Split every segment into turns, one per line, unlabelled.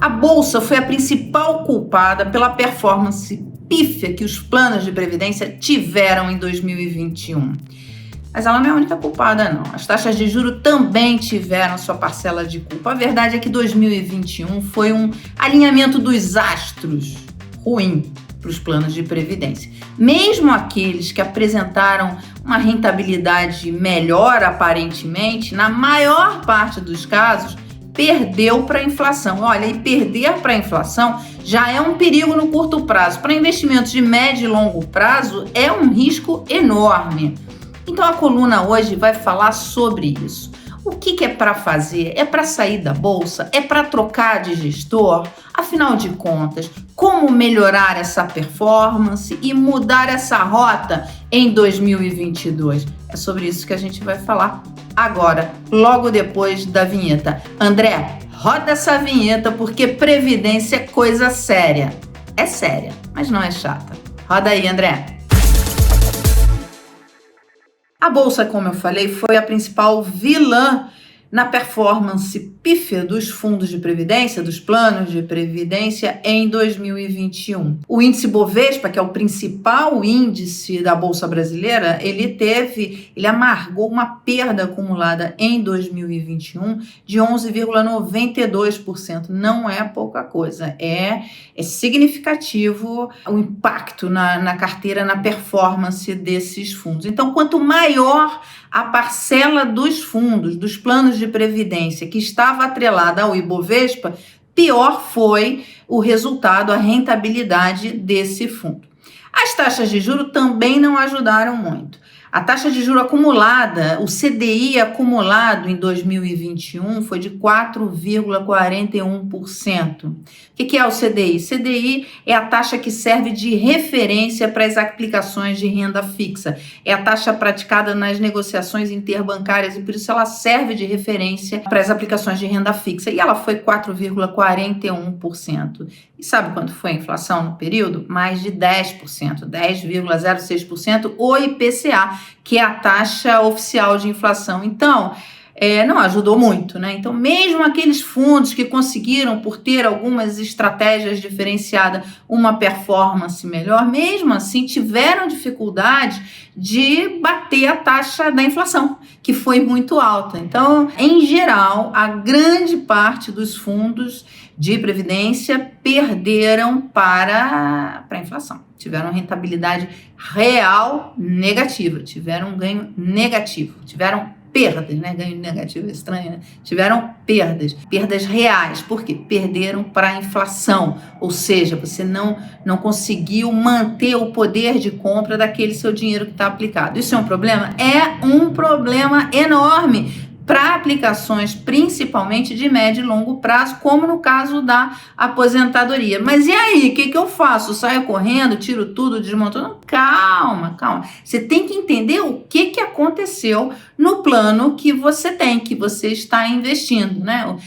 A Bolsa foi a principal culpada pela performance pífia que os planos de previdência tiveram em 2021. Mas ela não é a única culpada, não. As taxas de juros também tiveram sua parcela de culpa. A verdade é que 2021 foi um alinhamento dos astros ruim para os planos de previdência. Mesmo aqueles que apresentaram uma rentabilidade melhor, aparentemente, na maior parte dos casos, perdeu para a inflação. Olha, e perder para a inflação já é um perigo no curto prazo. Para investimentos de médio e longo prazo, é um risco enorme. Então a coluna hoje vai falar sobre isso. O que é para fazer? É para sair da bolsa? É para trocar de gestor? Afinal de contas, como melhorar essa performance e mudar essa rota em 2022? É sobre isso que a gente vai falar agora, logo depois da vinheta. André, roda essa vinheta porque previdência é coisa séria. É séria, mas não é chata. Roda aí, André. A Bolsa, como eu falei, foi a principal vilã na performance pífia dos fundos de previdência, dos planos de previdência em 2021. O índice Bovespa, que é o principal índice da Bolsa brasileira, ele amargou uma perda acumulada em 2021 de 11,92%. Não é pouca coisa, é significativo o impacto na carteira, na performance desses fundos. Então, quanto maior a parcela dos fundos, dos planos de previdência que estava atrelada ao Ibovespa, pior foi o resultado, a rentabilidade desse fundo. As taxas de juros também não ajudaram muito. A taxa de juros acumulada, o CDI acumulado em 2021 foi de 4,41%. O que é o CDI? CDI é a taxa que serve de referência para as aplicações de renda fixa. É a taxa praticada nas negociações interbancárias e por isso ela serve de referência para as aplicações de renda fixa. E ela foi 4,41%. E sabe quanto foi a inflação no período? Mais de 10%, 10,06%, o IPCA, que é a taxa oficial de inflação. Então, não ajudou muito, né? Então, mesmo aqueles fundos que conseguiram, por ter algumas estratégias diferenciadas, uma performance melhor, mesmo assim tiveram dificuldade de bater a taxa da inflação, que foi muito alta. Então, em geral, a grande parte dos fundos de previdência perderam para a inflação. Tiveram rentabilidade real negativa, tiveram um ganho negativo, tiveram perdas, né? Ganho negativo é estranho, né? Tiveram perdas reais. Por quê? Perderam para a inflação, ou seja, você não conseguiu manter o poder de compra daquele seu dinheiro que está aplicado. Isso é um problema? É um problema enorme para aplicações principalmente de médio e longo prazo, como no caso da aposentadoria. Mas e aí, o que eu faço? Saio correndo, tiro tudo, desmonto? Não, calma. Você tem que entender o que aconteceu no plano que você tem, que você está investindo, né?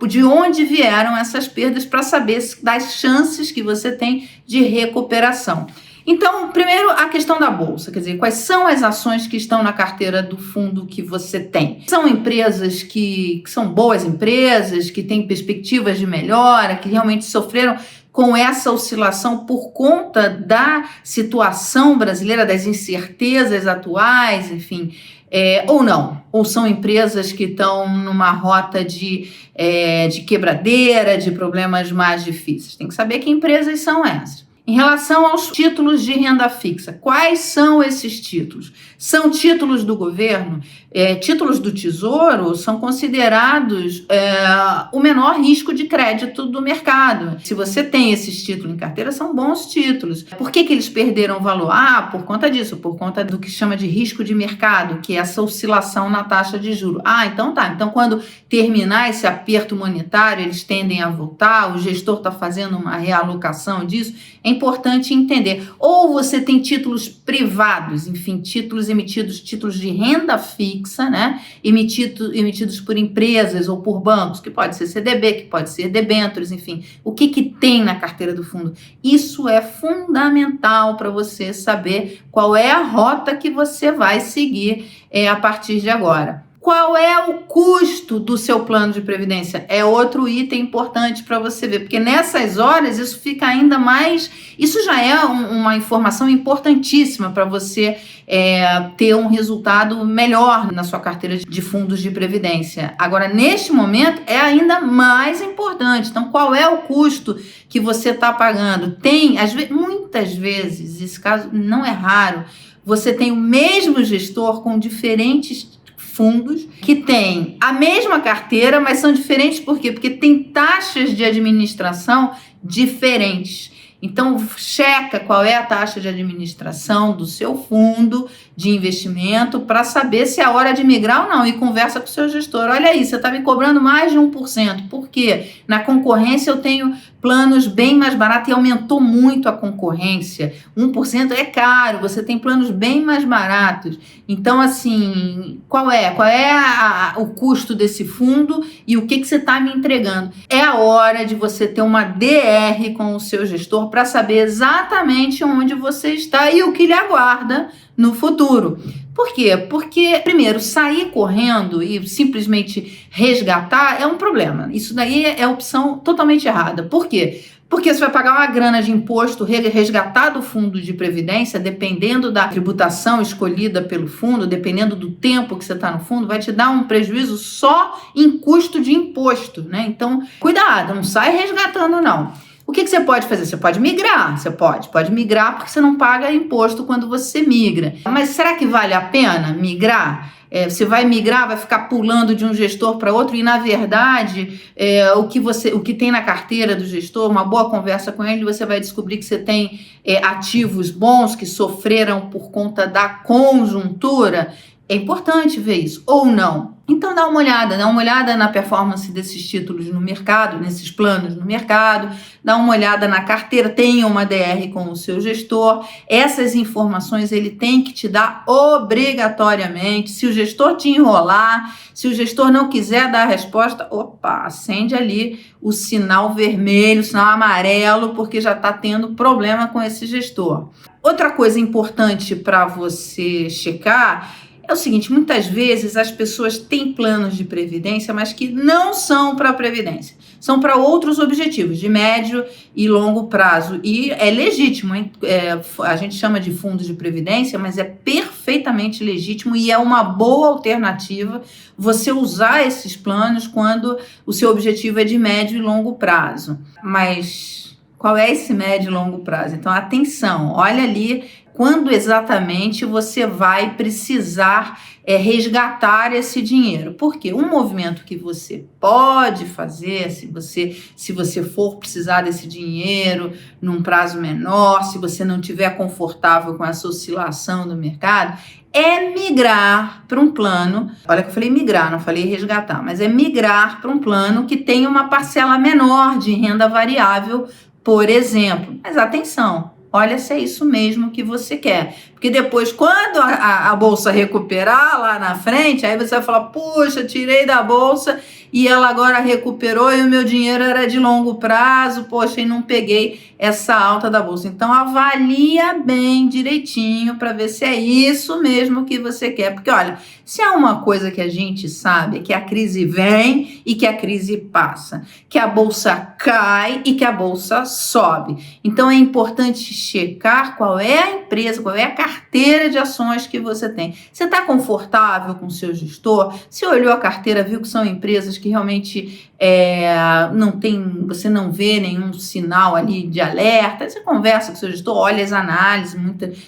De onde vieram essas perdas para saber das chances que você tem de recuperação. Então, primeiro, a questão da bolsa, quer dizer, quais são as ações que estão na carteira do fundo que você tem? São empresas que são boas empresas, que têm perspectivas de melhora, que realmente sofreram com essa oscilação por conta da situação brasileira, das incertezas atuais, enfim, ou não? Ou são empresas que estão numa rota de quebradeira, de problemas mais difíceis? Tem que saber que empresas são essas. Em relação aos títulos de renda fixa, quais são esses títulos? São títulos do governo? Títulos do Tesouro são considerados o menor risco de crédito do mercado. Se você tem esses títulos em carteira, são bons títulos. Por que eles perderam valor? Por conta disso, por conta do que chama de risco de mercado, que é essa oscilação na taxa de juros. Então tá. Então, quando terminar esse aperto monetário, eles tendem a voltar, o gestor está fazendo uma realocação disso. É importante entender. Ou você tem títulos privados, enfim, títulos emitidos, títulos de renda fixa, né? Emitidos por empresas ou por bancos, que pode ser CDB, que pode ser debêntures, enfim. O que tem na carteira do fundo? Isso é fundamental para você saber qual é a rota que você vai seguir a partir de agora. Qual é o custo do seu plano de previdência? É outro item importante para você ver, porque nessas horas isso fica ainda mais. Isso já é uma informação importantíssima para você ter um resultado melhor na sua carteira de fundos de previdência. Agora, neste momento, é ainda mais importante. Então, qual é o custo que você está pagando? Muitas vezes, esse caso não é raro, você tem o mesmo gestor com diferentes fundos que têm a mesma carteira, mas são diferentes por quê? Porque tem taxas de administração diferentes. Então, checa qual é a taxa de administração do seu fundo de investimento para saber se é a hora de migrar ou não. E conversa com o seu gestor. Olha aí, você está me cobrando mais de 1%. Por quê? Na concorrência eu tenho planos bem mais baratos e aumentou muito a concorrência. 1% é caro, você tem planos bem mais baratos. Então, assim, qual é o custo desse fundo e o que você está me entregando? É a hora de você ter uma DR com o seu gestor para saber exatamente onde você está e o que lhe aguarda no futuro. Por quê? Porque, primeiro, sair correndo e simplesmente resgatar é um problema. Isso daí é opção totalmente errada. Por quê? Porque você vai pagar uma grana de imposto, resgatar do fundo de previdência, dependendo da tributação escolhida pelo fundo, dependendo do tempo que você está no fundo, vai te dar um prejuízo só em custo de imposto, né? Então, cuidado, não sai resgatando, não. O que você pode fazer? Você pode migrar, pode migrar porque você não paga imposto quando você migra. Mas será que vale a pena migrar? Você vai migrar, vai ficar pulando de um gestor para outro e, na verdade, o que tem na carteira do gestor, uma boa conversa com ele, você vai descobrir que você tem ativos bons que sofreram por conta da conjuntura. É importante ver isso, ou não. Então dá uma olhada na performance desses títulos no mercado, nesses planos no mercado, dá uma olhada na carteira, tenha uma DR com o seu gestor. Essas informações ele tem que te dar obrigatoriamente. Se o gestor te enrolar, se o gestor não quiser dar a resposta, acende ali o sinal vermelho, o sinal amarelo, porque já está tendo problema com esse gestor. Outra coisa importante para você checar é o seguinte, muitas vezes as pessoas têm planos de previdência, mas que não são para a previdência, são para outros objetivos, de médio e longo prazo. E é legítimo, hein? A gente chama de fundos de previdência, mas é perfeitamente legítimo e é uma boa alternativa você usar esses planos quando o seu objetivo é de médio e longo prazo. Mas qual é esse médio e longo prazo? Então, atenção, olha ali quando exatamente você vai precisar resgatar esse dinheiro. Porque um movimento que você pode fazer, se você for precisar desse dinheiro num prazo menor, se você não estiver confortável com essa oscilação do mercado, é migrar para um plano, olha que eu falei migrar, não falei resgatar, mas é migrar para um plano que tem uma parcela menor de renda variável, por exemplo. Mas atenção, olha se é isso mesmo que você quer. Porque depois, quando a bolsa recuperar lá na frente, aí você vai falar, puxa, tirei da bolsa e ela agora recuperou e o meu dinheiro era de longo prazo, poxa, e não peguei essa alta da bolsa. Então, avalia bem direitinho para ver se é isso mesmo que você quer. Porque, olha, se há uma coisa que a gente sabe é que a crise vem e que a crise passa, que a bolsa cai e que a bolsa sobe. Então, é importante checar qual é a empresa, qual é a carteira de ações que você tem. Você está confortável com o seu gestor? Você olhou a carteira, viu que são empresas que realmente você não vê nenhum sinal ali de alerta, você conversa com o seu gestor, olha as análises,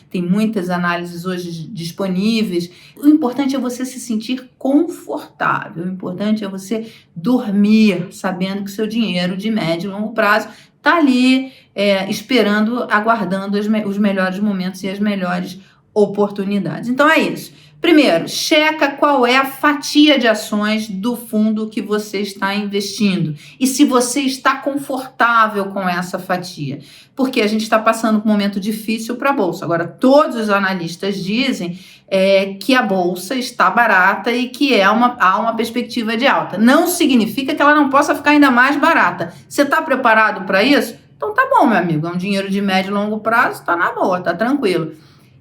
tem muitas análises hoje disponíveis. O importante é você se sentir confortável, o importante é você dormir sabendo que o seu dinheiro de médio e longo prazo está ali esperando, aguardando os melhores momentos e as melhores oportunidades. Então é isso. Primeiro, checa qual é a fatia de ações do fundo que você está investindo e se você está confortável com essa fatia, porque a gente está passando por um momento difícil para a Bolsa. Agora, todos os analistas dizem que a Bolsa está barata e que há uma perspectiva de alta. Não significa que ela não possa ficar ainda mais barata. Você está preparado para isso? Então tá bom, meu amigo, é um dinheiro de médio e longo prazo, tá na boa, tá tranquilo.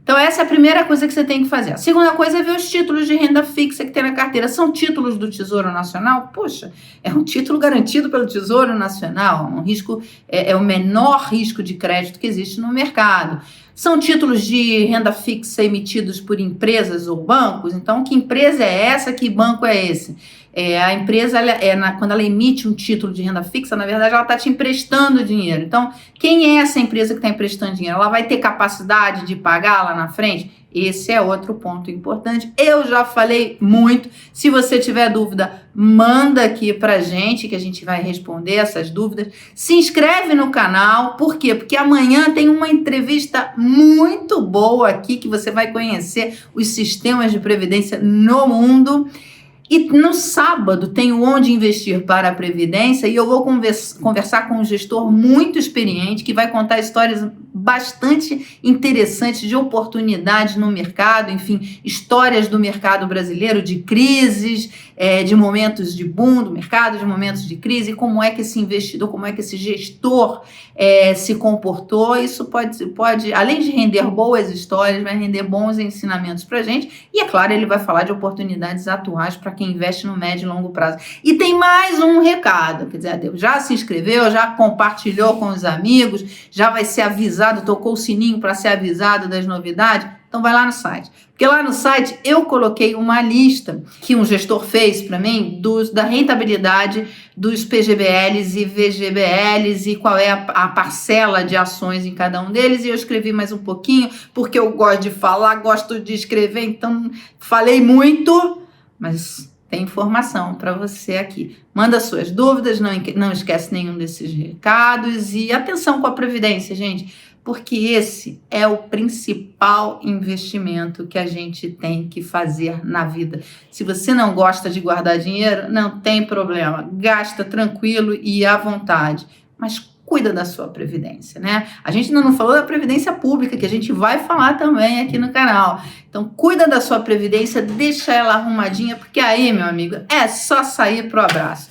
Então, essa é a primeira coisa que você tem que fazer. A segunda coisa é ver os títulos de renda fixa que tem na carteira. São títulos do Tesouro Nacional? Poxa, é um título garantido pelo Tesouro Nacional. Um risco, é o menor risco de crédito que existe no mercado. São títulos de renda fixa emitidos por empresas ou bancos. Então, que empresa é essa? Que banco é esse? A empresa, quando ela emite um título de renda fixa, na verdade, ela está te emprestando dinheiro. Então, quem é essa empresa que está emprestando dinheiro? Ela vai ter capacidade de pagar lá na frente? Esse é outro ponto importante. Eu já falei muito. Se você tiver dúvida, manda aqui pra gente, que a gente vai responder essas dúvidas. Se inscreve no canal. Por quê? Porque amanhã tem uma entrevista muito boa aqui, que você vai conhecer os sistemas de previdência no mundo. E no sábado tem o Onde Investir para a Previdência e eu vou conversar com um gestor muito experiente que vai contar histórias bastante interessantes de oportunidades no mercado, enfim, histórias do mercado brasileiro, de crises, de momentos de boom do mercado, de momentos de crise, como é que esse investidor, como é que esse gestor se comportou. Isso pode, além de render boas histórias, vai render bons ensinamentos para a gente. E, é claro, ele vai falar de oportunidades atuais para quem investe no médio e longo prazo. E tem mais um recado, quer dizer, já se inscreveu, já compartilhou com os amigos, já vai ser avisado, tocou o sininho para ser avisado das novidades. Então vai lá no site, porque lá no site eu coloquei uma lista que um gestor fez para mim da rentabilidade dos PGBLs e VGBLs e qual é a parcela de ações em cada um deles, e eu escrevi mais um pouquinho, porque eu gosto de falar, gosto de escrever, então falei muito, mas tem informação para você aqui. Manda suas dúvidas, não esquece nenhum desses recados e atenção com a Previdência, gente, porque esse é o principal investimento que a gente tem que fazer na vida. Se você não gosta de guardar dinheiro, não tem problema, gasta tranquilo e à vontade, mas cuida da sua previdência, né? A gente ainda não falou da previdência pública, que a gente vai falar também aqui no canal. Então, cuida da sua previdência, deixa ela arrumadinha, porque aí, meu amigo, é só sair pro abraço.